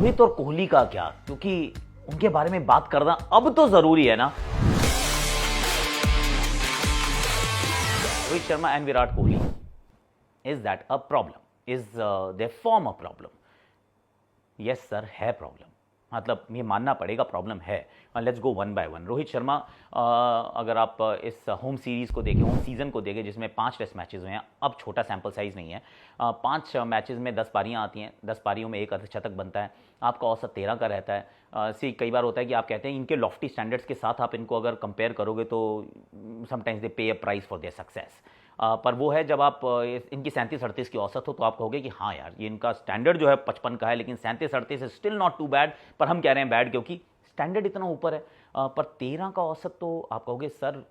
रोहित और कोहली का क्या, क्योंकि उनके बारे में बात करना अब तो जरूरी है ना। Rohit Sharma and Virat Kohli, is that a problem? Is there form a problem? Yes sir, है प्रॉब्लम, मतलब ये मानना पड़ेगा प्रॉब्लम है। Let's go one by one. Rohit Sharma, अगर आप इस होम सीरीज़ को देखें, होम सीज़न को देखें, जिसमें 5 टेस्ट मैचेस हुए हैं, अब छोटा सैंपल साइज़ नहीं है, 5 मैचेस में 10 पारियां आती हैं, 10 पारियों में एक अर्धशतक बनता है, आपका औसत 13 का रहता है। सी कई बार होता है कि आप कहते हैं इनके लॉफ्टी स्टैंडर्ड्स के साथ आप इनको अगर कंपेयर करोगे तो समटाइम्स दे पे a price for their success. पर वो है जब आप इनकी 37-38 की औसत हो तो आप कहोगे कि हाँ यार, ये इनका स्टैंडर्ड जो है 55 का है, लेकिन 37-38 is still not too bad, पर हम कह रहे हैं बैड क्योंकि स्टैंडर्ड इतना ऊपर है। पर 13 का औसत तो आप कहोगे sir,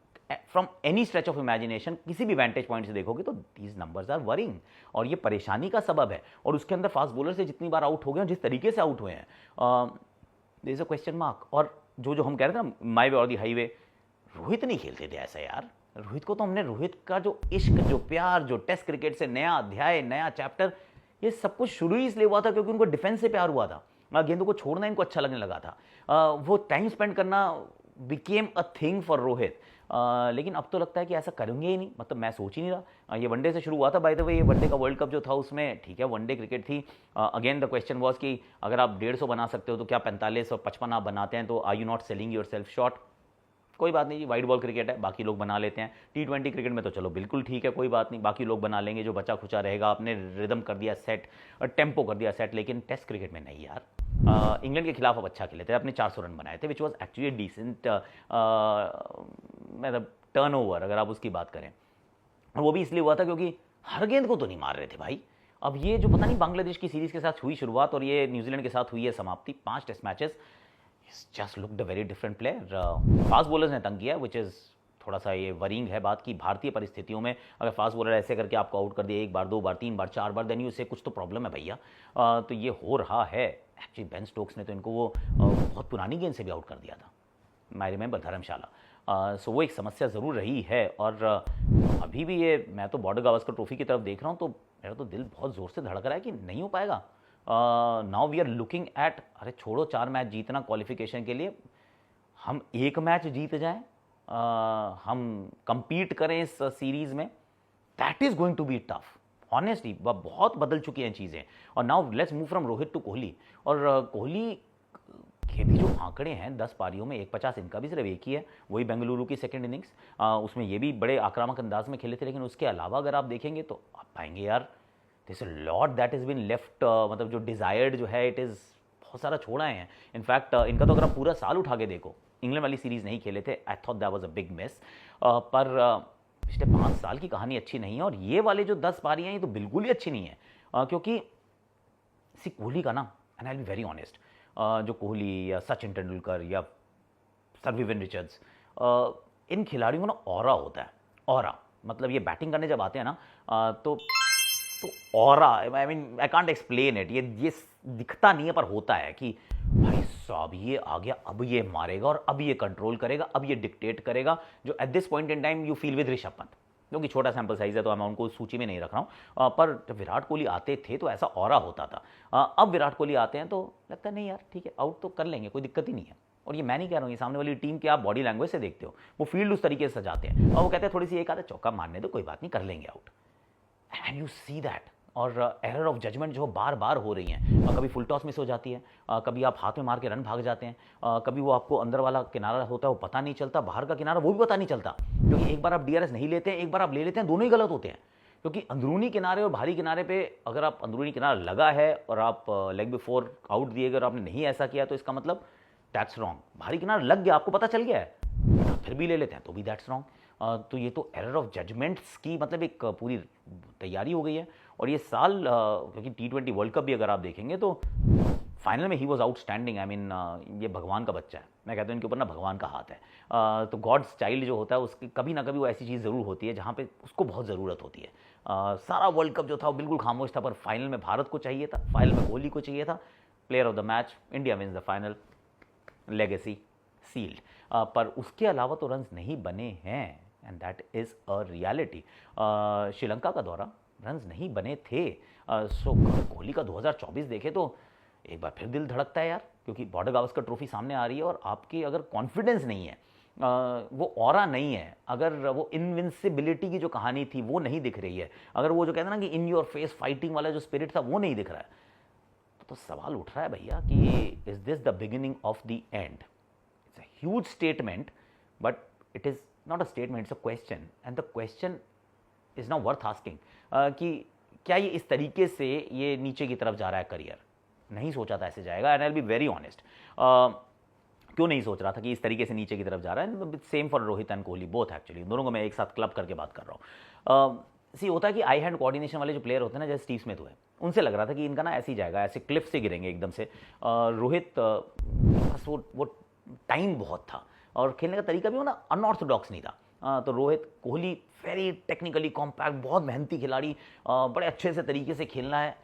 from any stretch of imagination, किसी भी वेंटेज पॉइंट से देखोगे तो दीज नंबर्स आर वरिंग, और ये परेशानी का सबब है। और उसके अंदर फास्ट बॉलर से जितनी बार आउट हो गए, जिस तरीके से आउट हुए हैं, there is a question mark. और जो हम कह रहे थे ना, माई वे और दी हाईवे, रोहित नहीं खेलते थे ऐसा यार। रोहित को तो हमने, रोहित का जो इश्क, जो प्यार, जो टेस्ट क्रिकेट से नया अध्याय, नया चैप्टर, ये सब कुछ शुरू ही इसलिए हुआ था क्योंकि उनको डिफेंस से प्यार हुआ था, गेंदों को छोड़ना इनको अच्छा लगने लगा था। वो टाइम स्पेंड करना became a thing for Rohit. लेकिन अब तो लगता है कि ऐसा करेंगे ही नहीं, मतलब मैं सोच ही नहीं रहा। ये वनडे से शुरू हुआ था, बाय द वे ये वनडे का वर्ल्ड कप जो था उसमें ठीक है वनडे क्रिकेट थी। अगेन द क्वेश्चन वाज कि अगर आप 150 बना सकते हो तो क्या 45 और 55 आप बनाते हैं, तो are you not selling yourself short? कोई बात नहीं जी, वाइट बॉल क्रिकेट है, बाकी लोग बना लेते हैं। T20 क्रिकेट में तो चलो बिल्कुल ठीक है, कोई बात नहीं, बाकी लोग बना लेंगे, जो बचा खुचा रहेगा। आपने रिदम कर दिया सेट और टेम्पो कर दिया सेट, लेकिन टेस्ट क्रिकेट में नहीं यार। इंग्लैंड के खिलाफ अब अच्छा खेले थे, अपने 400 रन बनाए थे, विच वॉज एक्चुअली डिसेंट, मतलब टर्नओवर अगर आप उसकी बात करें। और वो भी इसलिए हुआ था क्योंकि हर गेंद को तो नहीं मार रहे थे भाई। अब ये जो पता नहीं बांग्लादेश की सीरीज के साथ हुई शुरुआत और ये न्यूजीलैंड के साथ हुई है समाप्ति, 5 test matches, just looked a very different player. Fast bowlers ने तंग किया, विच इज़ थोड़ा सा ये वरिंग है बात की। भारतीय परिस्थितियों में अगर फास्ट बॉलर ऐसे करके आपको आउट कर दिया 1 बार, 2 बार, 3 बार, 4 बार, देन यू से कुछ तो प्रॉब्लम है भैया। तो ये हो रहा है। एक्चुअली बेन स्टोक्स ने तो इनको वो बहुत पुरानी गेंद से भी आउट कर दिया था, आई रिमेंबर, धर्मशाला। सो वो एक समस्या ज़रूर रही है। और अभी भी ये, मैं तो बॉर्डर गावस्कर ट्रॉफी की तरफ देख रहा हूँ तो मेरा तो दिल बहुत ज़ोर से धड़क रहा है कि नहीं हो पाएगा। Now we are looking at, अरे छोड़ो 4 मैच जीतना क्वालिफिकेशन के लिए, हम 1 मैच जीत जाएं, हम compete करें इस सीरीज में, that is going to be tough honestly. बहुत बदल चुकी हैं चीज़ें। और now let's move from Rohit to Kohli. और कोहली के भी जो आंकड़े हैं 10 पारियों में 150, इनका भी सिर्फ एक ही है, वही बेंगलुरु की सेकंड इनिंग्स। उसमें ये भी बड़े आक्रामक अंदाज में खेले थे, लेकिन उसके अलावा अगर आप देखेंगे तो आप पाएंगे यार this lot that is been left, मतलब जो डिज़ायर्ड जो है, इट इज़ बहुत सारा छोड़ा है। इनफैक्ट इनका तो अगर आप पूरा साल उठा के देखो, इंग्लैंड वाली सीरीज़ नहीं खेले थे, I thought that was a big miss. पर पिछले 5 साल की कहानी अच्छी नहीं है, और ये वाले जो 10 पारियां हैं ये तो बिल्कुल ही अच्छी नहीं है। क्योंकि सी कोहली का ना, and I will be very honest, जो कोहली या सचिन तेंदुलकर या सर विवियन रिचर्ड्स, इन खिलाड़ियों को ना ऑरा होता है। ऑरा मतलब ये बैटिंग करने जब आते हैं ना, तो aura, I mean I can't explain it, ये दिखता नहीं है पर होता है कि भाई साहब ये आ गया, अब ये मारेगा और अब ये कंट्रोल करेगा, अब ये डिक्टेट करेगा, जो eight this point in time you feel with Rishabh Pant. क्योंकि छोटा सैंपल साइज है तो मैं उनको सूची में नहीं रख रहा हूँ, पर जब विराट कोहली आते थे तो ऐसा ऑरा होता था। अब विराट कोहली आते हैं तो लगता है नहीं यार ठीक है, आउट तो कर लेंगे, कोई दिक्कत ही नहीं है। और ये मैं नहीं कह रहा हूँ, ये सामने वाली टीम की आप बॉडी लैंग्वेज से देखते हो, वो फील्ड उस तरीके से सजाते हैं, और वो कहते हैं थोड़ी सी एक आधा चौका मारने दो, कोई बात नहीं, कर लेंगे out, and you see that. और एरर ऑफ जजमेंट जो बार बार हो रही हैं, कभी फुल टॉस मिस हो जाती है, कभी आप हाथ में मार के रन भाग जाते हैं, कभी वो आपको अंदर वाला किनारा होता है वो पता नहीं चलता, बाहर का किनारा वो भी पता नहीं चलता, क्योंकि एक बार आप DRS नहीं लेते हैं, एक बार आप ले लेते हैं, दोनों ही गलत होते हैं। क्योंकि अंदरूनी किनारे और बाहरी किनारे पे अगर आप अंदरूनी किनारा लगा है और आप लेग बिफोर आउट दिए गए और आपने नहीं ऐसा किया, तो इसका मतलब दैट्स रॉन्ग। बाहरी किनारा लग गया, आपको पता चल गया है, फिर भी ले लेते हैं तो भी दैट्स रॉन्ग। तो ये तो एरर ऑफ जजमेंट्स की मतलब एक पूरी तैयारी हो गई है। और ये साल क्योंकि T20 वर्ल्ड कप भी अगर आप देखेंगे तो फाइनल में he was outstanding. I mean ये भगवान का बच्चा है, मैं कहता हूँ इनके ऊपर ना भगवान का हाथ है। तो गॉड्स चाइल्ड जो होता है उसकी कभी ना कभी वो ऐसी चीज़ ज़रूर होती है जहाँ पे उसको बहुत ज़रूरत होती है। सारा वर्ल्ड कप जो था वो बिल्कुल खामोश था, पर फाइनल में भारत को चाहिए था, फाइनल में कोहली को चाहिए था, player of the match, India wins the final, legacy sealed. पर उसके अलावा तो रन्स नहीं बने हैं, and that is a reality. Sri Lanka का दौरा रन्स नहीं बने थे। सो कोहली का 2024 देखे तो एक बार फिर दिल धड़कता है यार, क्योंकि बॉर्डर गावस्कर ट्रॉफी सामने आ रही है और आपकी अगर कॉन्फिडेंस नहीं है, वो ऑरा नहीं है, अगर वो इनविंसिबिलिटी की जो कहानी थी वो नहीं दिख रही है, अगर वो जो कहते हैं ना कि इन योर फेस फाइटिंग वाला जो स्पिरिट था वो नहीं दिख रहा है, तो सवाल उठ रहा है भैया कि is this the beginning of the and? It's a huge statement, but it is not a statement, it's a question, and the question is now worth asking कि क्या ये इस तरीके से ये नीचे की तरफ जा रहा है करियर? नहीं सोचा था ऐसे जाएगा, and I will be very honest. क्यों नहीं सोच रहा था कि इस तरीके से नीचे की तरफ जा रहा है? Same for Rohit and Kohli, both actually, दोनों को मैं एक साथ क्लब करके बात कर रहा हूँ। सी होता है कि आई हैंड कोऑर्डिनेशन वाले जो प्लेयर होते हैं ना, जैसे स्टीव स्मिथ हुए, उनसे लग रहा था कि इनका ना ऐसे ही जाएगा, ऐसे क्लिफ से गिरेंगे एकदम से। रोहित बस वो टाइम बहुत था और खेलने का तरीका भी वो ना अनऑर्थोडॉक्स नहीं था। तो Rohit, Kohli very technically compact, बहुत मेहनती खिलाड़ी, बड़े अच्छे से तरीके से खेलना है,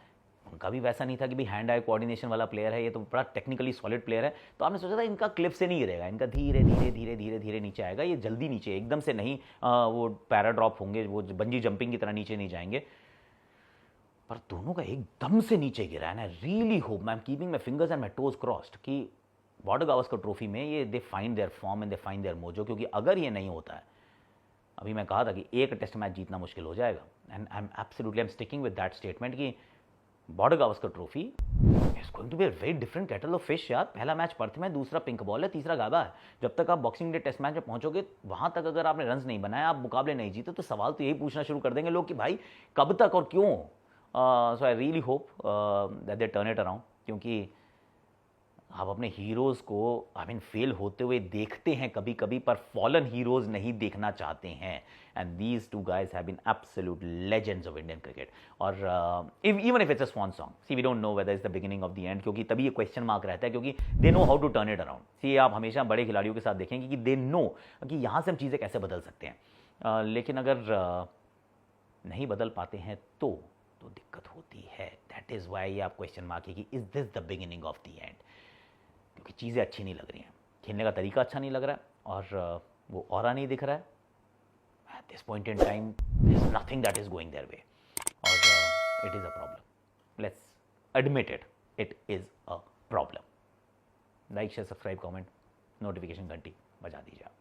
उनका भी वैसा नहीं था कि भाई हैंड आई कोऑर्डिनेशन वाला प्लेयर है, ये तो बड़ा टेक्निकली सॉलिड प्लेयर है। तो आपने सोचा था इनका क्लिप से नहीं गिरेगा, इनका धीरे धीरे धीरे धीरे धीरे नीचे आएगा, ये जल्दी नीचे एकदम से नहीं, वो पैराड्रॉप होंगे, वो बंजी जंपिंग की तरह नीचे नहीं जाएंगे। पर दोनों का एकदम से नीचे गिरा है ना। Really hope, I am keeping my fingers and my toes crossed कि बॉर्डर गावस्कर ट्रॉफी में ये they find their form and they find their mojo, क्योंकि अगर ये नहीं होता है, अभी मैं कहा था कि एक टेस्ट मैच जीतना मुश्किल हो जाएगा, and I am absolutely I am sticking with that statement कि Border Gavaskar trophy is going to be a very different kettle of fish यार। पहला मैच पर्थ में, दूसरा पिंक बॉल है, तीसरा गाबा है। जब तक आप बॉक्सिंग डे टेस्ट मैच में पहुंचोगे, वहां तक अगर आपने रन्स नहीं बनाए, आप मुकाबले नहीं जीते, तो सवाल तो यही पूछना शुरू कर देंगे लोग कि भाई कब तक और क्यों। So I really hope that they turn it around, क्योंकि आप अपने हीरोज़ को आई मीन फेल होते हुए देखते हैं कभी कभी, पर फॉलन हीरोज़ नहीं देखना चाहते हैं। And these two guys have been absolute legends of Indian cricket. और even if it's a swan song, see we don't know whether is the beginning of the end, क्योंकि तभी ये क्वेश्चन मार्क रहता है, क्योंकि they know how to turn it around. See आप हमेशा बड़े खिलाड़ियों के साथ देखेंगे कि दे नो कि यहाँ से हम चीज़ें कैसे बदल सकते हैं, लेकिन अगर नहीं बदल पाते हैं तो दिक्कत होती है। दैट इज़ वाई आप क्वेश्चन मार्क है कि is this the beginning of the end, क्योंकि चीज़ें अच्छी नहीं लग रही हैं, खेलने का तरीका अच्छा नहीं लग रहा है, और वो ऑरा नहीं दिख रहा है। At this point in time there is nothing that is going their way, और it is a problem. Let's admit it, it is a problem. Like share subscribe comment, notification घंटी बजा दीजिए आप।